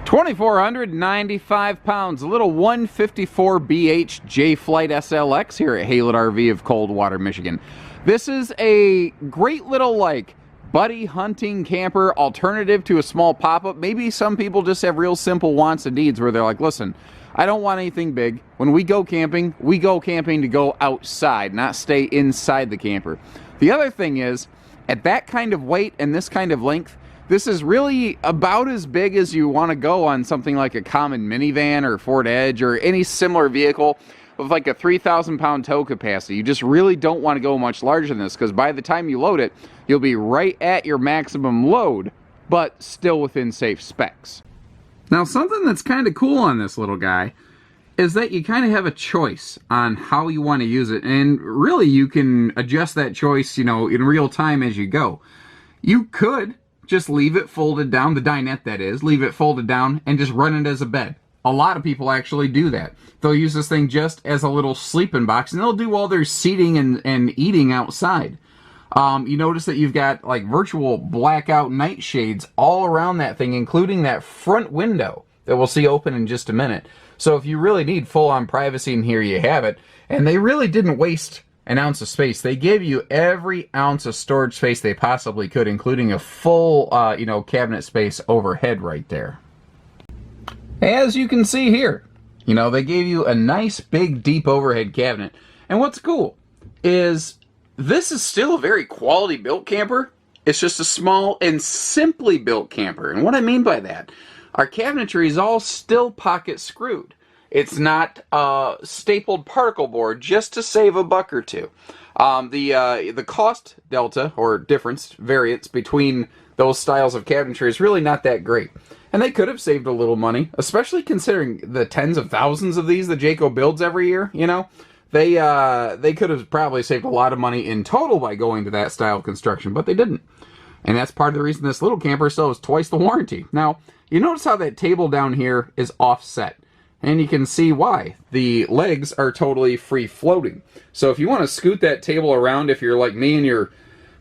2,495 pounds, a little 154 BH J-Flight SLX here at Haylett RV of Coldwater, Michigan. This is a great little, like, buddy hunting camper alternative to a small pop-up. Maybe some people just have real simple wants and needs where they're like, listen, I don't want anything big. When we go camping to go outside, not stay inside the camper. The other thing is, at that kind of weight and this kind of length, this is really about as big as you want to go on something like a common minivan or Ford Edge or any similar vehicle with like a 3,000 pound tow capacity. You just really don't want to go much larger than this, because by the time you load it, you'll be right at your maximum load, but still within safe specs. Now, something that's kind of cool on this little guy is that you kind of have a choice on how you want to use it, and really you can adjust that choice, you know, in real time as you go. You could just leave it folded down, the dinette that is, leave it folded down and just run it as a bed. A lot of people actually do that. They'll use this thing just as a little sleeping box, and they'll do all their seating and eating outside. You notice that you've got like virtual blackout night shades all around that thing, including that front window that we'll see open in just a minute. So if you really need full-on privacy in here, you have it. And they really didn't waste an ounce of space. They gave you every ounce of storage space they possibly could, including a full, cabinet space overhead right there. As you can see here, they gave you a nice, big, deep overhead cabinet. And what's cool is this is still a very quality built camper. It's just a small and simply built camper. And what I mean by that, our cabinetry is all still pocket screwed. It's not stapled particle board, just to save a buck or two. The cost delta, or difference, variance between those styles of cabinetry is really not that great. And they could have saved a little money, especially considering the tens of thousands of these that Jayco builds every year, They could have probably saved a lot of money in total by going to that style of construction, but they didn't. And that's part of the reason this little camper still has twice the warranty. Now, you notice how that table down here is offset. And you can see why. The legs are totally free floating. So if you want to scoot that table around, if you're like me and you're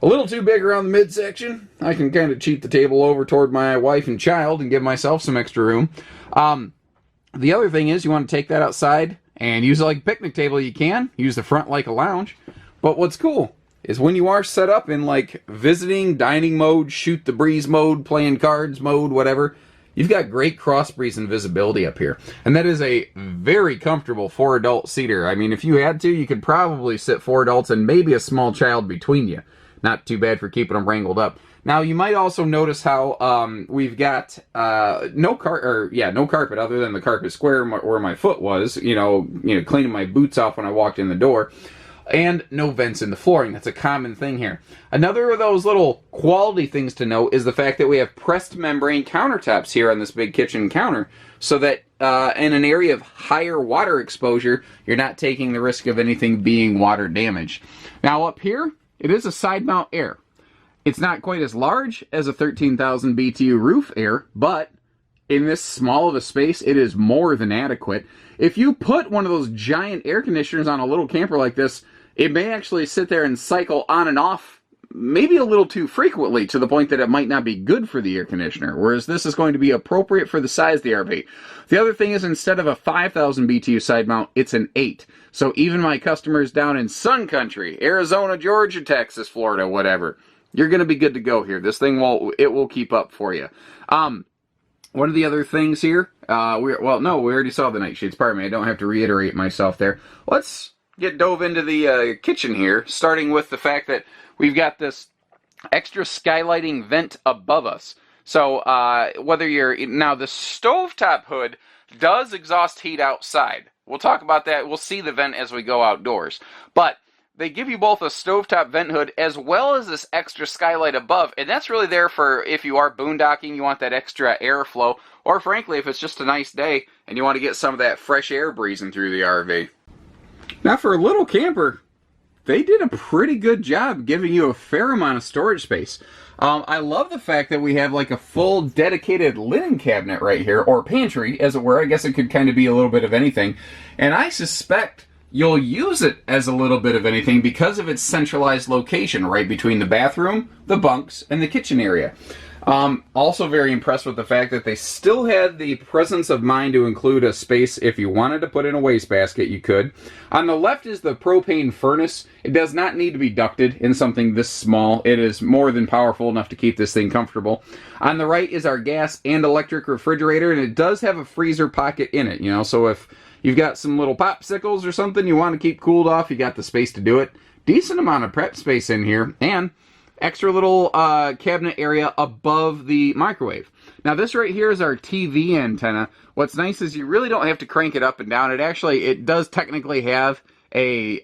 a little too big around the midsection, I can kind of cheat the table over toward my wife and child and give myself some extra room. The other thing is, you want to take that outside and use it like a picnic table. You can use the front like a lounge. But what's cool is when you are set up in like visiting, dining mode, shoot the breeze mode, playing cards mode, whatever, you've got great cross breeze and visibility up here. And that is a very comfortable 4-adult seater. I mean, if you had to, you could probably sit 4 adults and maybe a small child between you. Not too bad for keeping them wrangled up. Now, you might also notice how we've got no carpet other than the carpet square where my foot was, cleaning my boots off when I walked in the door. And no vents in the flooring. That's a common thing here. Another of those little quality things to note is the fact that we have pressed membrane countertops here on this big kitchen counter, so that in an area of higher water exposure, you're not taking the risk of anything being water damaged. Now up here, it is a side mount air. It's not quite as large as a 13,000 BTU roof air, but in this small of a space, it is more than adequate. If you put one of those giant air conditioners on a little camper like this, it may actually sit there and cycle on and off maybe a little too frequently, to the point that it might not be good for the air conditioner, whereas this is going to be appropriate for the size of the RV. The other thing is, instead of a 5,000 BTU side mount, it's an 8. So even my customers down in Sun Country, Arizona, Georgia, Texas, Florida, whatever, you're going to be good to go here. This thing will keep up for you. One of the other things here, we already saw the night shades. Pardon me, I don't have to reiterate myself there. Let's get dove into the kitchen here, starting with the fact that we've got this extra skylighting vent above us. So now the stovetop hood does exhaust heat outside. We'll talk about that. We'll see the vent as we go outdoors. But they give you both a stovetop vent hood as well as this extra skylight above, and that's really there for if you are boondocking, you want that extra airflow, or frankly, if it's just a nice day and you want to get some of that fresh air breezing through the RV. Now, for a little camper, they did a pretty good job giving you a fair amount of storage space. I love the fact that we have like a full dedicated linen cabinet right here, or pantry, as it were. I guess it could kind of be a little bit of anything, and I suspect you'll use it as a little bit of anything because of its centralized location right between the bathroom, the bunks, and the kitchen area. Also very impressed with the fact that they still had the presence of mind to include a space if you wanted to put in a wastebasket, you could. On the left is the propane furnace. It does not need to be ducted in something this small. It is more than powerful enough to keep this thing comfortable. On the right is our gas and electric refrigerator, and it does have a freezer pocket in it, you know, so if you've got some little popsicles or something you want to keep cooled off, you got the space to do it. Decent amount of prep space in here, and extra little cabinet area above the microwave. Now this right here is our TV antenna. What's nice is you really don't have to crank it up and down. It does technically have a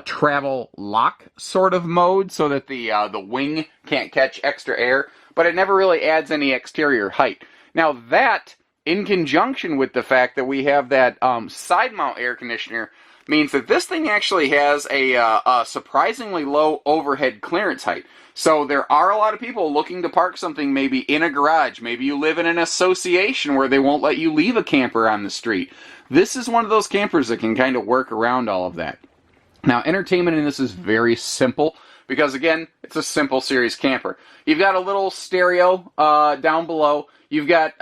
travel lock sort of mode so that the wing can't catch extra air, but it never really adds any exterior height. Now that, in conjunction with the fact that we have that side mount air conditioner, means that this thing actually has a surprisingly low overhead clearance height. So there are a lot of people looking to park something maybe in a garage. Maybe you live in an association where they won't let you leave a camper on the street. This is one of those campers that can kind of work around all of that. Now, entertainment in this is very simple because, again, it's a simple series camper. You've got a little stereo down below. You've got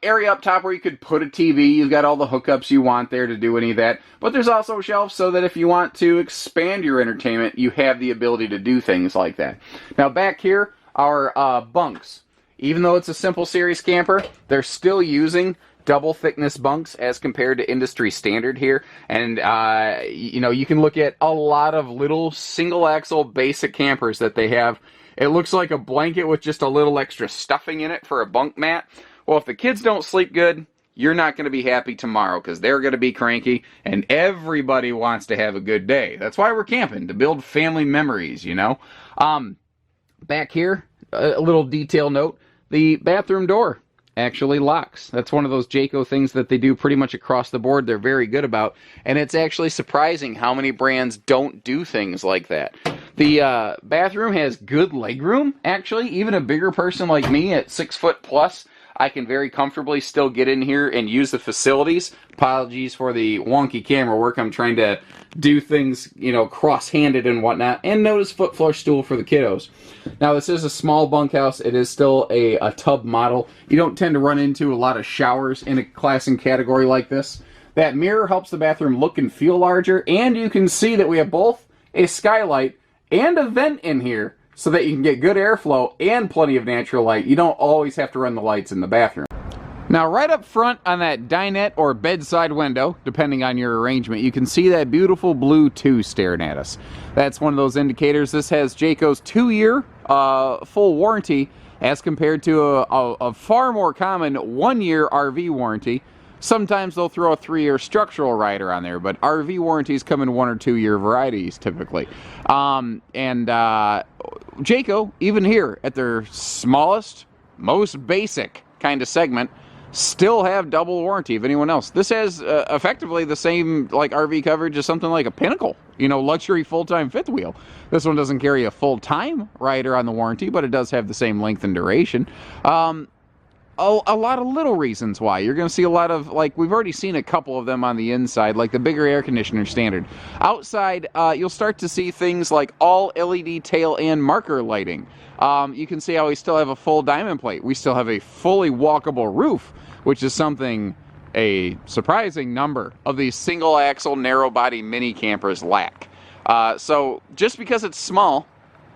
area up top where you could put a TV. You've got all the hookups you want there to do any of that. But there's also shelves so that if you want to expand your entertainment, you have the ability to do things like that. Now back here, our bunks. Even though it's a simple series camper, they're still using double thickness bunks as compared to industry standard here. And, you know, you can look at a lot of little single axle basic campers that they have. It looks like a blanket with just a little extra stuffing in it for a bunk mat. Well, if the kids don't sleep good, you're not going to be happy tomorrow because they're going to be cranky, and everybody wants to have a good day. That's why we're camping, to build family memories, you know. Back here, a little detail note, the bathroom door actually locks. That's one of those Jayco things that they do pretty much across the board. They're very good about, and it's actually surprising how many brands don't do things like that. The bathroom has good legroom, actually. Even a bigger person like me at 6 foot plus, I can very comfortably still get in here and use the facilities. Apologies for the wonky camera work. I'm trying to do things, you know, cross-handed and whatnot. And notice foot flush stool for the kiddos. Now, this is a small bunkhouse. It is still a tub model. You don't tend to run into a lot of showers in a class and category like this. That mirror helps the bathroom look and feel larger. And you can see that we have both a skylight and a vent in here so that you can get good airflow and plenty of natural light. You don't always have to run the lights in the bathroom. Now, right up front on that dinette or bedside window, depending on your arrangement, you can see that beautiful blue 2 staring at us. That's one of those indicators. This has Jayco's 2-year full warranty as compared to a far more common 1-year RV warranty. Sometimes they'll throw a 3-year structural rider on there, but RV warranties come in 1 or 2 year varieties typically. Jayco, even here at their smallest, most basic kind of segment, still have double warranty of anyone else. This has effectively the same like RV coverage as something like a Pinnacle, you know, luxury full-time fifth wheel. This one doesn't carry a full-time rider on the warranty, but it does have the same length and duration. A lot of little reasons why. You're going to see a lot of, like, we've already seen a couple of them on the inside, like the bigger air conditioner standard. Outside, you'll start to see things like all LED tail and marker lighting. You can see how we still have a full diamond plate. We still have a fully walkable roof, which is something a surprising number of these single axle narrow body mini campers lack. So just because it's small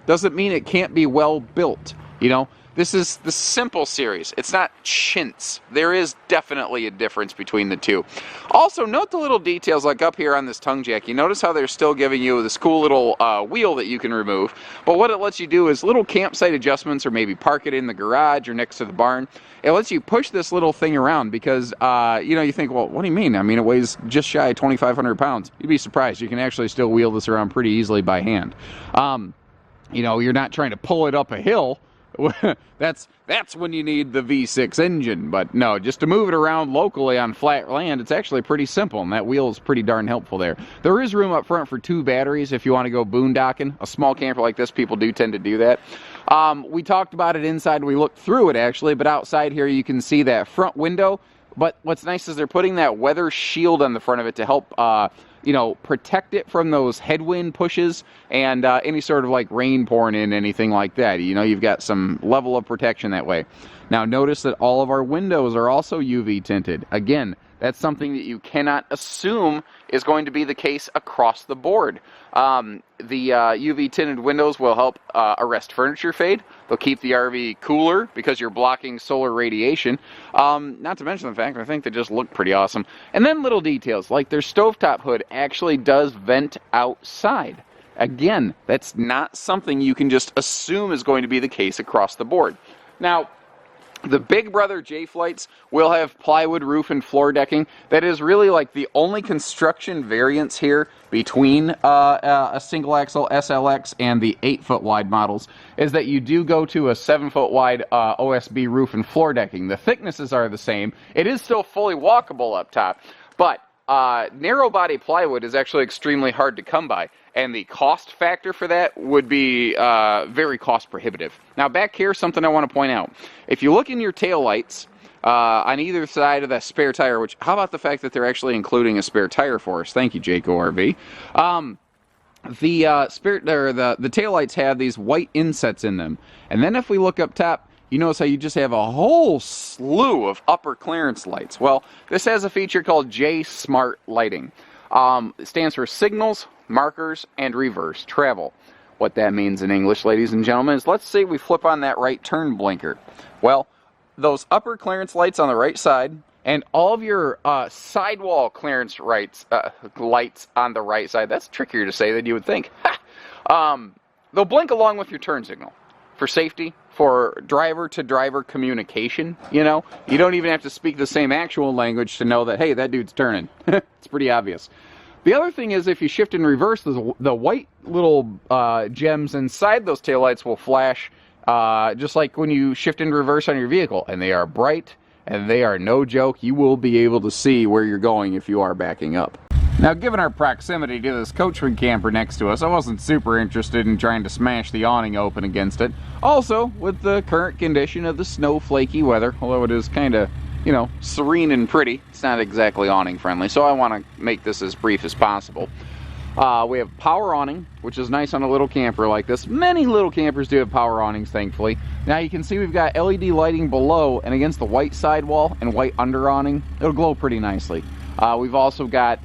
doesn't mean it can't be well built, you know. This is the simple series. It's not chintz. There is definitely a difference between the two. Also, note the little details like up here on this tongue jack. You notice how they're still giving you this cool little wheel that you can remove. But what it lets you do is little campsite adjustments, or maybe park it in the garage or next to the barn. It lets you push this little thing around because, you know, you think, well, what do you mean? I mean, it weighs just shy of 2,500 pounds. You'd be surprised. You can actually still wheel this around pretty easily by hand. You know, you're not trying to pull it up a hill. That's when you need the V6 engine, but no, just to move it around locally on flat land, it's actually pretty simple, and that wheel is pretty darn helpful there. There is room up front for 2 batteries if you want to go boondocking. A small camper like this, people do tend to do that. We talked about it inside, we looked through it actually, but outside here you can see that front window. But what's nice is they're putting that weather shield on the front of it to help, you know, protect it from those headwind pushes and any sort of like rain pouring in, anything like that. You know, you've got some level of protection that way. Now notice that all of our windows are also UV tinted. Again, that's something that you cannot assume is going to be the case across the board. The UV tinted windows will help arrest furniture fade. They'll keep the RV cooler because you're blocking solar radiation. Not to mention the fact, I think they just look pretty awesome. And then little details, like their stovetop hood actually does vent outside. Again, that's not something you can just assume is going to be the case across the board. Now, the Big Brother J-Flights will have plywood roof and floor decking. That is really like the only construction variance here between a single axle SLX and the 8-foot wide models, is that you do go to a 7-foot wide OSB roof and floor decking. The thicknesses are the same. It is still fully walkable up top, but narrow body plywood is actually extremely hard to come by, and the cost factor for that would be very cost prohibitive. Now back here, something I want to point out. If you look in your taillights on either side of that spare tire, which, how about the fact that they're actually including a spare tire for us? Thank you, Jayco RV. The taillights have these white insets in them, and then if we look up top, you notice how you just have a whole slew of upper clearance lights. Well, this has a feature called J Smart Lighting. It stands for signals, markers, and reverse travel. What that means in English, ladies and gentlemen, is let's say we flip on that right turn blinker. Well, those upper clearance lights on the right side and all of your sidewall clearance lights on the right side, that's trickier to say than you would think. They'll blink along with your turn signal for safety, for driver-to-driver communication. You know, you don't even have to speak the same actual language to know that, hey, that dude's turning. It's pretty obvious. The other thing is, if you shift in reverse, the white little gems inside those taillights will flash just like when you shift in reverse on your vehicle, and they are bright, and they are no joke. You will be able to see where you're going if you are backing up. Now, given our proximity to this Coachman camper next to us, I wasn't super interested in trying to smash the awning open against it. Also, with the current condition of the snowflakey weather, although it is kind of, you know, serene and pretty, it's not exactly awning friendly, so I want to make this as brief as possible. We have power awning, which is nice on a little camper like this. Many little campers do have power awnings, thankfully. Now you can see we've got LED lighting below and against the white sidewall and white under awning. It'll glow pretty nicely. We've also got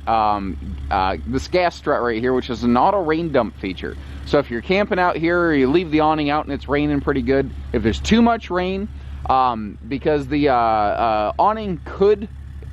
this gas strut right here, which is an auto rain dump feature. So if you're camping out here, or you leave the awning out and it's raining pretty good, if there's too much rain, because the awning could,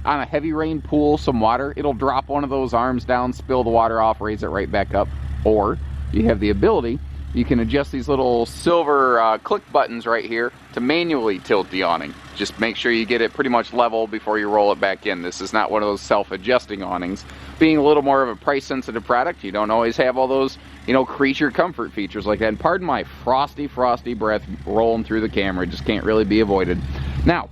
on a heavy rain, pool some water, it'll drop one of those arms down, spill the water off, raise it right back up. Or you have the ability, you can adjust these little silver click buttons right here to manually tilt the awning. Just make sure you get it pretty much level before you roll it back in. This is not one of those self-adjusting awnings. Being a little more of a price-sensitive product, you don't always have all those, you know, creature comfort features like that. And pardon my frosty breath rolling through the camera. It just can't really be avoided. Now,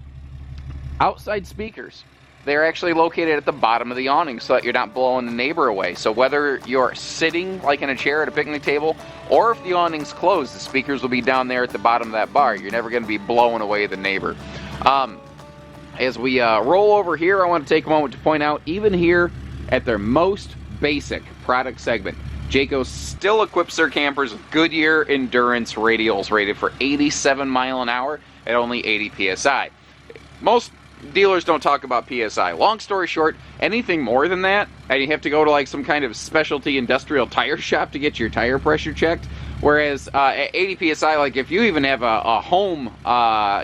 outside speakers. They're actually located at the bottom of the awning so that you're not blowing the neighbor away. So whether you're sitting like in a chair at a picnic table, or if the awning's closed, the speakers will be down there at the bottom of that bar. You're never going to be blowing away the neighbor. As we roll over here, I want to take a moment to point out, even here at their most basic product segment, Jayco still equips their campers with Goodyear Endurance radials rated for 87 mile an hour at only 80 psi. Most dealers don't talk about PSI. Long story short, anything more than that, and you have to go to like some kind of specialty industrial tire shop to get your tire pressure checked. Whereas at 80 PSI, like if you even have a home,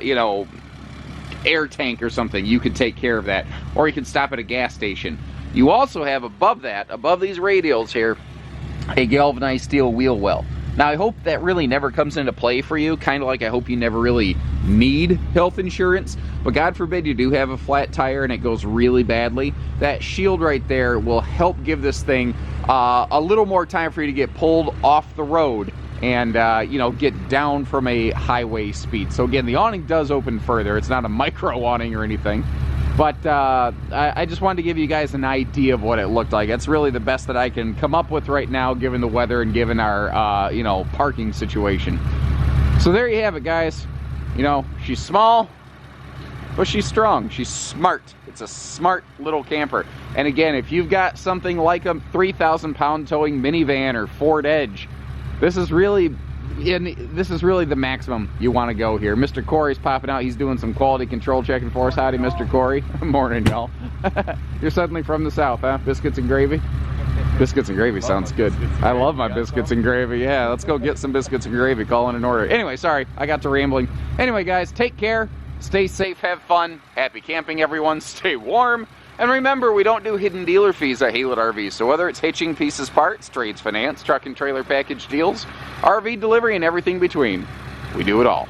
you know, air tank or something, you could take care of that. Or you can stop at a gas station. You also have above that, above these radials here, a galvanized steel wheel well. Now, I hope that really never comes into play for you, kind of like I hope you never really need health insurance, but God forbid you do have a flat tire and it goes really badly. That shield right there will help give this thing a little more time for you to get pulled off the road and, you know, get down from a highway speed. So again, the awning does open further. It's not a micro awning or anything. But I just wanted to give you guys an idea of what it looked like. It's really the best that I can come up with right now, given the weather and given our, you know, parking situation. So there you have it, guys. You know, she's small, but she's strong. She's smart. It's a smart little camper. And again, if you've got something like a 3,000 pound towing minivan or Ford Edge, this is really the maximum you want to go here. Mr. Corey's popping out. He's doing some quality control checking for us. Howdy, Mr. Corey. Morning, y'all. You're suddenly from the south, huh? Biscuits and gravy? Biscuits and gravy sounds good. I love my biscuits and gravy. Yeah, let's go get some biscuits and gravy. Call in an order. Anyway, sorry, I got to rambling. Anyway, guys, take care. Stay safe. Have fun. Happy camping, everyone. Stay warm. And remember, we don't do hidden dealer fees at Haylett RV. So whether it's hitching, pieces, parts, trades, finance, truck and trailer package deals, RV delivery, and everything between, we do it all.